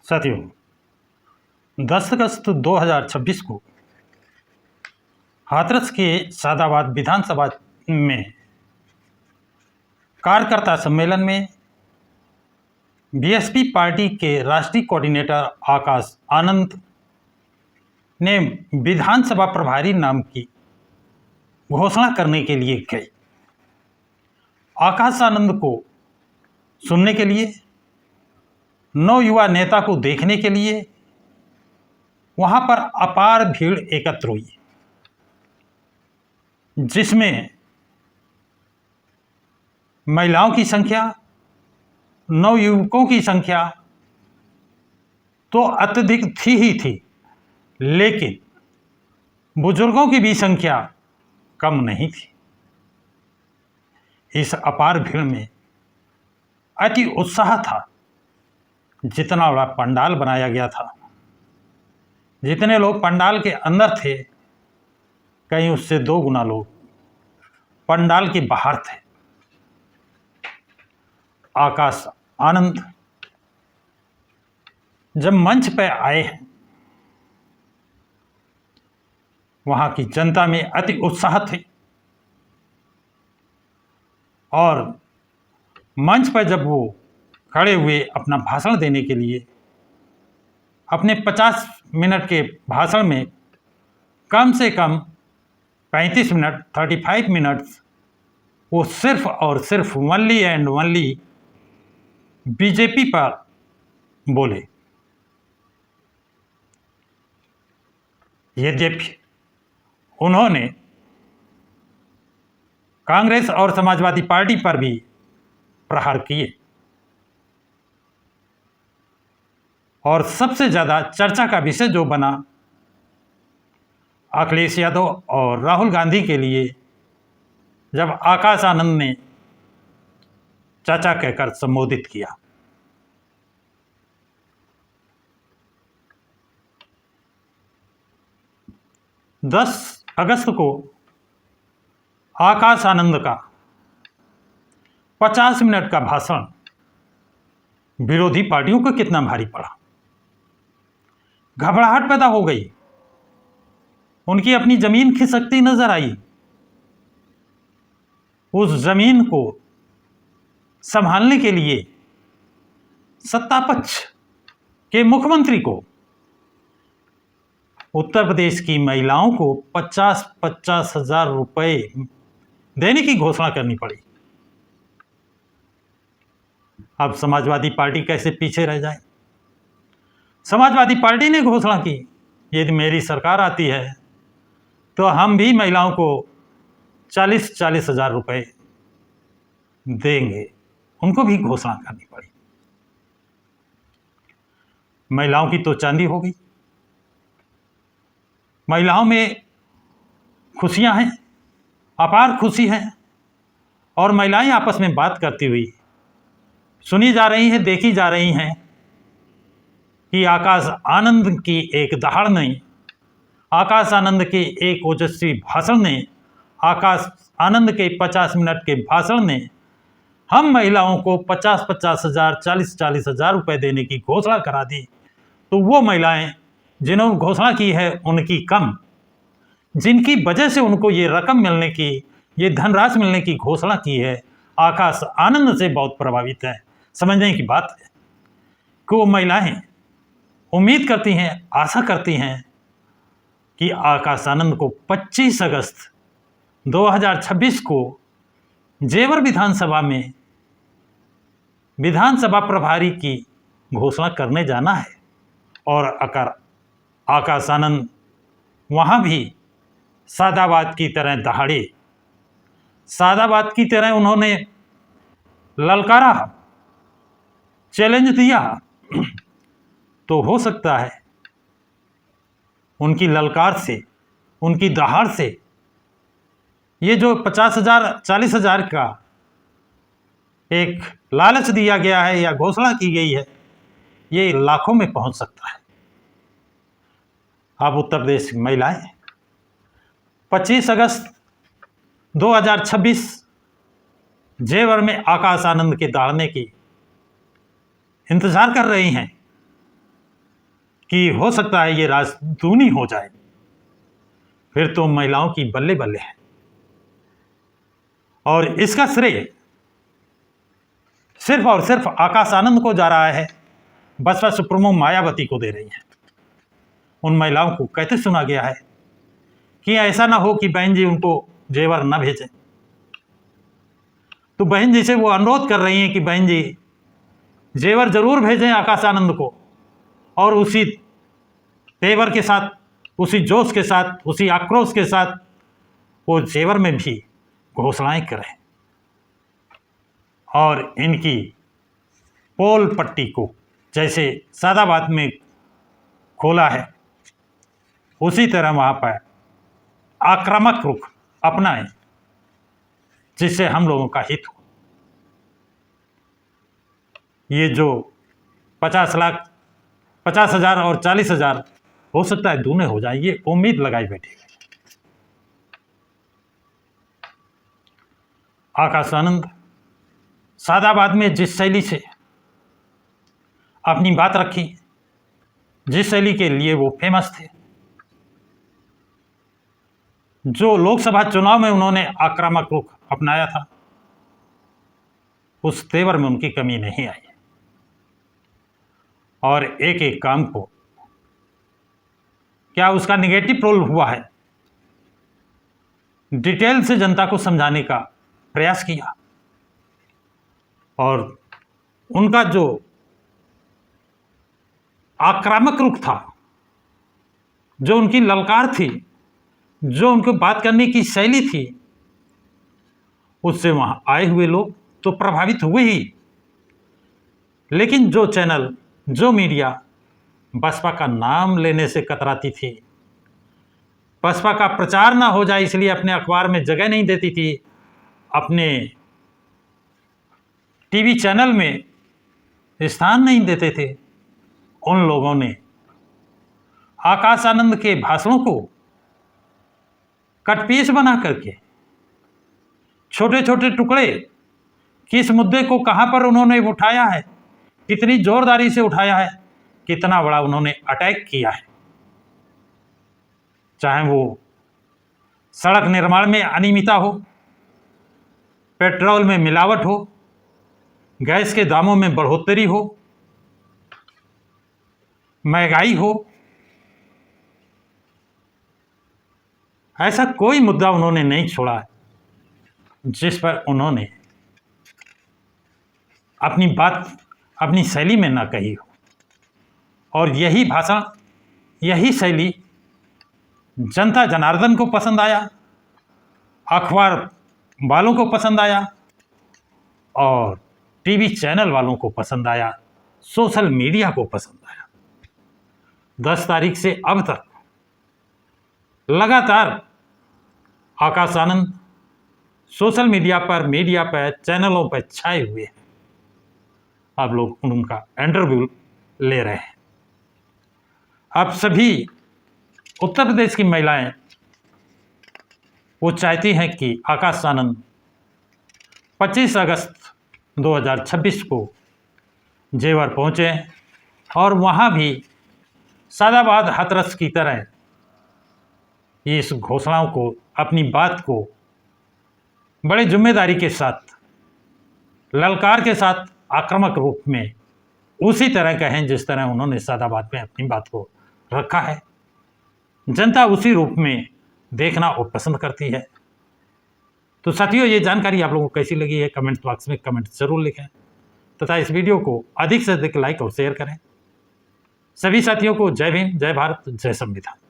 साथियों, 10 अगस्त 2026 को हाथरस के सादाबाद विधानसभा में कार्यकर्ता सम्मेलन में बीएसपी पार्टी के राष्ट्रीय कोऑर्डिनेटर आकाश आनंद ने विधानसभा प्रभारी नाम की घोषणा करने के लिए गए। आकाश आनंद को सुनने के लिए, नवयुवा नेता को देखने के लिए वहां पर अपार भीड़ एकत्र हुई, जिसमें महिलाओं की संख्या, नवयुवकों की संख्या तो अत्यधिक थी ही थी, लेकिन बुजुर्गों की भी संख्या कम नहीं थी। इस अपार भीड़ में अति उत्साह था। जितना बड़ा पंडाल बनाया गया था, जितने लोग पंडाल के अंदर थे, कहीं उससे 2 गुना लोग पंडाल के बाहर थे। आकाश आनंद जब मंच पर आए हैं, वहां की जनता में अति उत्साह थे और मंच पर जब वो खड़े हुए अपना भाषण देने के लिए, अपने 50 मिनट के भाषण में कम से कम 35 मिनट 35 मिनट्स वो सिर्फ और सिर्फ ओनली एंड ओनली बीजेपी पर बोले। यद्यपि उन्होंने कांग्रेस और समाजवादी पार्टी पर भी प्रहार किए और सबसे ज़्यादा चर्चा का विषय जो बना, अखिलेश यादव और राहुल गांधी के लिए जब आकाश आनंद ने चाचा कहकर संबोधित किया। दस अगस्त को आकाश आनंद का 50 मिनट का भाषण विरोधी पार्टियों को कितना भारी पड़ा। घबराहट पैदा हो गई, उनकी अपनी जमीन खिसकती नजर आई। उस जमीन को संभालने के लिए सत्ता पक्ष के मुख्यमंत्री को उत्तर प्रदेश की महिलाओं को 50-50 हजार रुपए देने की घोषणा करनी पड़ी। अब समाजवादी पार्टी कैसे पीछे रह जाए। समाजवादी पार्टी ने घोषणा की, यदि मेरी सरकार आती है तो हम भी महिलाओं को 40-40 हजार रुपए देंगे। उनको भी घोषणा करनी पड़ी। महिलाओं की तो चांदी हो गई। महिलाओं में खुशियां हैं, अपार खुशी है और महिलाएं आपस में बात करती हुई सुनी जा रही हैं, देखी जा रही हैं कि आकाश आनंद की एक दहाड़ ने, आकाश आनंद के एक ओजस्वी भाषण ने, आकाश आनंद के 50 मिनट के भाषण ने हम महिलाओं को 50-50 हजार 40-40 हजार रुपये देने की घोषणा करा दी। तो वो महिलाएं जिन्होंने घोषणा की है उनकी कम, जिनकी वजह से उनको ये रकम मिलने की, ये धनराशि मिलने की घोषणा की है, आकाश आनंद से बहुत प्रभावित है। समझने की बात है कि वो महिलाएं उम्मीद करती हैं, आशा करती हैं कि आकाश आनंद को 25 अगस्त 2026 को जेवर विधानसभा में विधानसभा प्रभारी की घोषणा करने जाना है। और अगर आकाश आनंद वहाँ भी सादाबाद की तरह दहाड़े, सादाबाद की तरह उन्होंने ललकारा, चैलेंज दिया, तो हो सकता है उनकी ललकार से, उनकी दहाड़ से ये जो 50 हजार 40 हजार का एक लालच दिया गया है या घोषणा की गई है, ये लाखों में पहुंच सकता है। अब उत्तर प्रदेश की महिलाएं 25 अगस्त 2026 जेवर में आकाश आनंद के दहाड़ने की इंतजार कर रही हैं। कि हो सकता है ये राजदूनी हो जाए, फिर तो महिलाओं की बल्ले बल्ले है। और इसका श्रेय सिर्फ और सिर्फ आकाश आनंद को जा रहा है, बसपा सुप्रीमो मायावती को दे रही है। उन महिलाओं को कहते सुना गया है कि ऐसा ना हो कि बहन जी उनको जेवर न भेजें, तो बहन जी से वो अनुरोध कर रही हैं कि बहन जी जेवर जरूर भेजें आकाश आनंद को, और उसी तेवर के साथ, उसी जोश के साथ, उसी आक्रोश के साथ वो जेवर में भी घोषणाएं करें और इनकी पोल पट्टी को जैसे सादाबाद में खोला है उसी तरह वहाँ पर आक्रामक रुख अपनाएं, जिससे हम लोगों का हित हो। ये जो 50,00,000 और 40,000 हो सकता है दूने हो जाए, ये उम्मीद लगाई बैठी है। आकाश आनंद सादाबाद में जिस शैली से अपनी बात रखी, जिस शैली के लिए वो फेमस थे, जो लोकसभा चुनाव में उन्होंने आक्रामक रुख अपनाया था, उस तेवर में उनकी कमी नहीं आई। और एक एक काम को क्या उसका निगेटिव रोल हुआ है, डिटेल से जनता को समझाने का प्रयास किया। और उनका जो आक्रामक रुख था, जो उनकी ललकार थी, जो उनको बात करने की शैली थी, उससे वहाँ आए हुए लोग तो प्रभावित हुए ही, लेकिन जो चैनल, जो मीडिया बसपा का नाम लेने से कतराती थी, बसपा का प्रचार ना हो जाए इसलिए अपने अखबार में जगह नहीं देती थी, अपने टीवी चैनल में स्थान नहीं देते थे, उन लोगों ने आकाश आनंद के भाषणों को कटपीस बना करके छोटे छोटे टुकड़े, किस मुद्दे को कहाँ पर उन्होंने उठाया है, कितनी जोरदारी से उठाया है, कितना बड़ा उन्होंने अटैक किया है, चाहे वो सड़क निर्माण में अनियमितता हो, पेट्रोल में मिलावट हो, गैस के दामों में बढ़ोतरी हो, महंगाई हो, ऐसा कोई मुद्दा उन्होंने नहीं छोड़ा जिस पर उन्होंने अपनी बात अपनी शैली में ना कही हो। और यही भाषा, यही शैली जनता जनार्दन को पसंद आया, अखबार वालों को पसंद आया, और टीवी चैनल वालों को पसंद आया, सोशल मीडिया को पसंद आया। 10 तारीख से अब तक लगातार आकाश आनंद सोशल मीडिया पर, चैनलों पर छाए हुए हैं। आप लोग उनका इंटरव्यू ले रहे हैं। अब सभी उत्तर प्रदेश की महिलाएं वो चाहती हैं कि आकाश आनंद 25 अगस्त 2026 को जेवर पहुँचे और वहाँ भी सादाबाद हाथरस की तरह इस घोषणाओं को, अपनी बात को बड़े जिम्मेदारी के साथ, ललकार के साथ, आक्रामक रूप में उसी तरह कहें जिस तरह उन्होंने सादाबाद में अपनी बात को रखा है। जनता उसी रूप में देखना और पसंद करती है। तो साथियों, ये जानकारी आप लोगों को कैसी लगी है कमेंट बॉक्स में कमेंट जरूर लिखें तथा इस वीडियो को अधिक से अधिक लाइक और शेयर करें। सभी साथियों को जय भीम, जय भारत, जय संविधान।